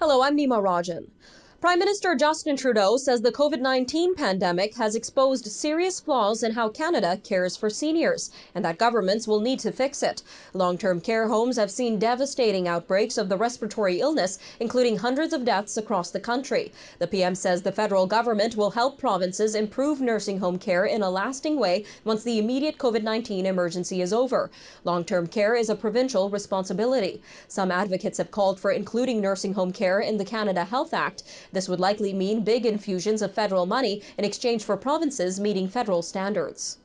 Hello, I'm Nima Rajan. Prime Minister Justin Trudeau says the COVID-19 pandemic has exposed serious flaws in how Canada cares for seniors, and that governments will need to fix it. Long-term care homes have seen devastating outbreaks of the respiratory illness, including hundreds of deaths across the country. The PM says the federal government will help provinces improve nursing home care in a lasting way once the immediate COVID-19 emergency is over. Long-term care is a provincial responsibility. Some advocates have called for including nursing home care in the Canada Health Act. This would likely mean big infusions of federal money in exchange for provinces meeting federal standards.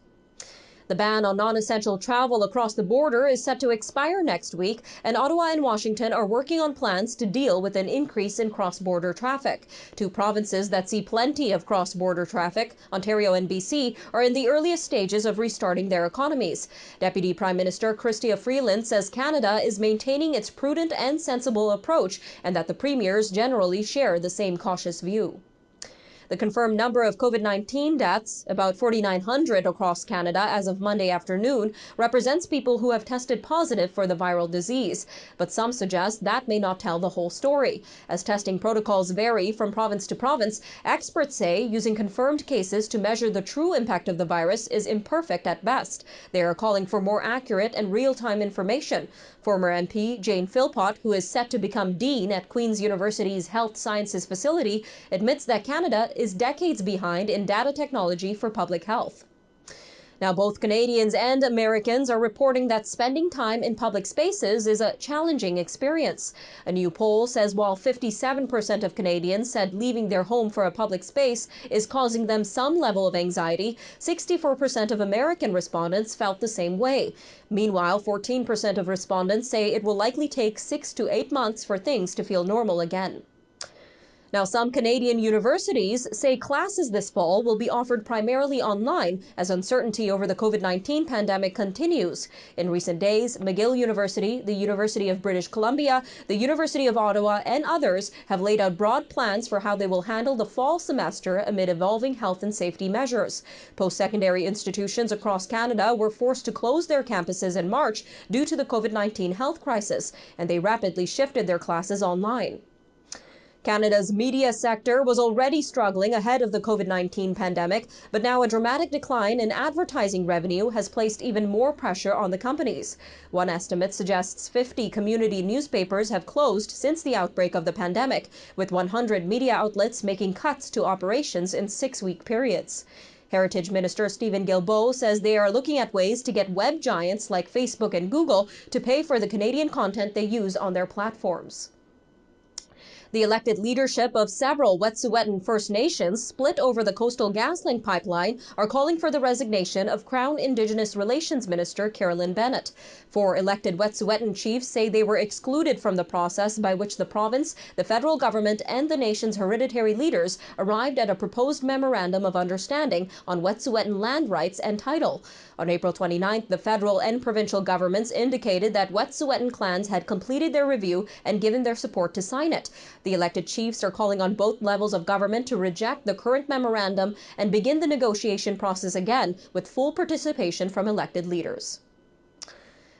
The ban on non-essential travel across the border is set to expire next week, and Ottawa and Washington are working on plans to deal with an increase in cross-border traffic. Two provinces that see plenty of cross-border traffic, Ontario and BC, are in the earliest stages of restarting their economies. Deputy Prime Minister Chrystia Freeland says Canada is maintaining its prudent and sensible approach, and that the premiers generally share the same cautious view. The confirmed number of COVID-19 deaths, about 4,900 across Canada as of Monday afternoon, represents people who have tested positive for the viral disease. But some suggest that may not tell the whole story. As testing protocols vary from province to province, experts say using confirmed cases to measure the true impact of the virus is imperfect at best. They are calling for more accurate and real-time information. Former MP Jane Philpott, who is set to become dean at Queen's University's Health Sciences facility, admits that Canada is decades behind in data technology for public health. Now, both Canadians and Americans are reporting that spending time in public spaces is a challenging experience. A new poll says while 57% of Canadians said leaving their home for a public space is causing them some level of anxiety, 64% of American respondents felt the same way. Meanwhile, 14% of respondents say it will likely take 6 to 8 months for things to feel normal again. Now, some Canadian universities say classes this fall will be offered primarily online as uncertainty over the COVID-19 pandemic continues. In recent days, McGill University, the University of British Columbia, the University of Ottawa, and others have laid out broad plans for how they will handle the fall semester amid evolving health and safety measures. Post-secondary institutions across Canada were forced to close their campuses in March due to the COVID-19 health crisis, and they rapidly shifted their classes online. Canada's media sector was already struggling ahead of the COVID-19 pandemic, but now a dramatic decline in advertising revenue has placed even more pressure on the companies. One estimate suggests 50 community newspapers have closed since the outbreak of the pandemic, with 100 media outlets making cuts to operations in 6-week periods. Heritage Minister Stephen Guilbeault says they are looking at ways to get web giants like Facebook and Google to pay for the Canadian content they use on their platforms. The elected leadership of several Wet'suwet'en First Nations split over the Coastal GasLink pipeline are calling for the resignation of Crown Indigenous Relations Minister Carolyn Bennett. 4 elected Wet'suwet'en chiefs say they were excluded from the process by which the province, the federal government, and the nation's hereditary leaders arrived at a proposed memorandum of understanding on Wet'suwet'en land rights and title. On April 29th, the federal and provincial governments indicated that Wet'suwet'en clans had completed their review and given their support to sign it. The elected chiefs are calling on both levels of government to reject the current memorandum and begin the negotiation process again with full participation from elected leaders.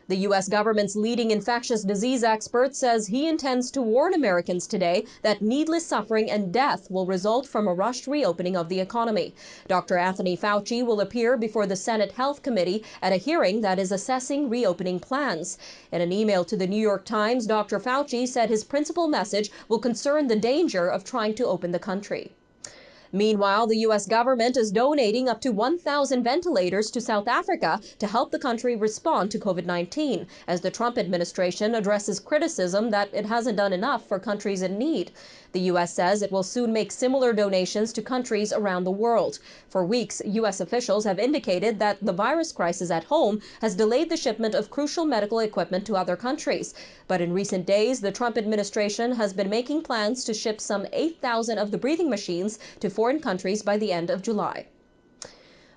The U.S. government's leading infectious disease expert says he intends to warn Americans today that needless suffering and death will result from a rushed reopening of the economy. Dr. Anthony Fauci will appear before the Senate Health Committee at a hearing that is assessing reopening plans. In an email to the New York Times, Dr. Fauci said his principal message will concern the danger of trying to open the country. Meanwhile, the U.S. government is donating up to 1,000 ventilators to South Africa to help the country respond to COVID-19, as the Trump administration addresses criticism that it hasn't done enough for countries in need. The U.S. says it will soon make similar donations to countries around the world. For weeks, U.S. officials have indicated that the virus crisis at home has delayed the shipment of crucial medical equipment to other countries. But in recent days, the Trump administration has been making plans to ship some 8,000 of the breathing machines to foreign countries by the end of July.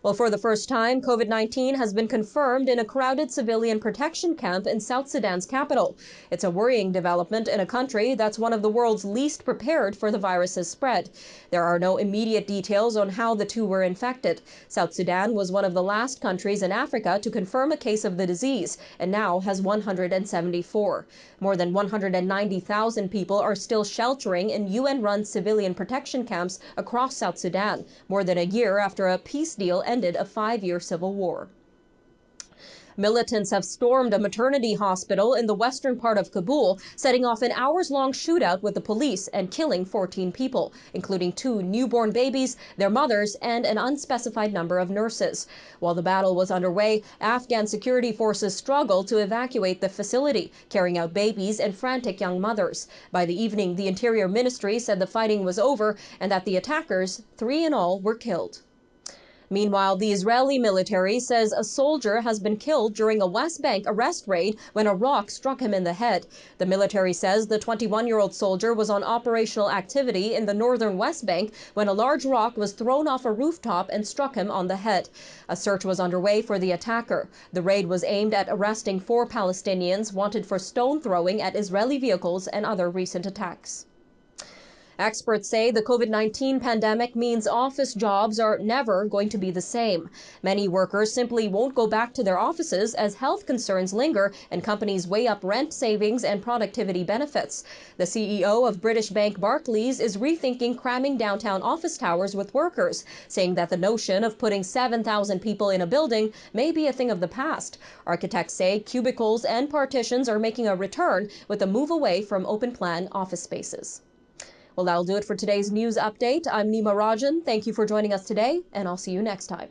Well, for the first time, COVID-19 has been confirmed in a crowded civilian protection camp in South Sudan's capital. It's a worrying development in a country that's one of the world's least prepared for the virus's spread. There are no immediate details on how the two were infected. South Sudan was one of the last countries in Africa to confirm a case of the disease and now has 174. More than 190,000 people are still sheltering in UN-run civilian protection camps across South Sudan, more than a year after a peace deal ended a 5-year civil war. Militants have stormed a maternity hospital in the western part of Kabul, setting off an hours-long shootout with the police and killing 14 people, including 2 newborn babies, their mothers, and an unspecified number of nurses. While the battle was underway, Afghan security forces struggled to evacuate the facility, carrying out babies and frantic young mothers. By the evening, the Interior Ministry said the fighting was over and that the attackers, 3 in all, were killed. Meanwhile, the Israeli military says a soldier has been killed during a West Bank arrest raid when a rock struck him in the head. The military says the 21-year-old soldier was on operational activity in the northern West Bank when a large rock was thrown off a rooftop and struck him on the head. A search was underway for the attacker. The raid was aimed at arresting 4 Palestinians wanted for stone throwing at Israeli vehicles and other recent attacks. Experts say the COVID-19 pandemic means office jobs are never going to be the same. Many workers simply won't go back to their offices as health concerns linger and companies weigh up rent savings and productivity benefits. The CEO of British bank Barclays is rethinking cramming downtown office towers with workers, saying that the notion of putting 7,000 people in a building may be a thing of the past. Architects say cubicles and partitions are making a return with a move away from open-plan office spaces. Well, that'll do it for today's news update. I'm Nima Rajan. Thank you for joining us today, and I'll see you next time.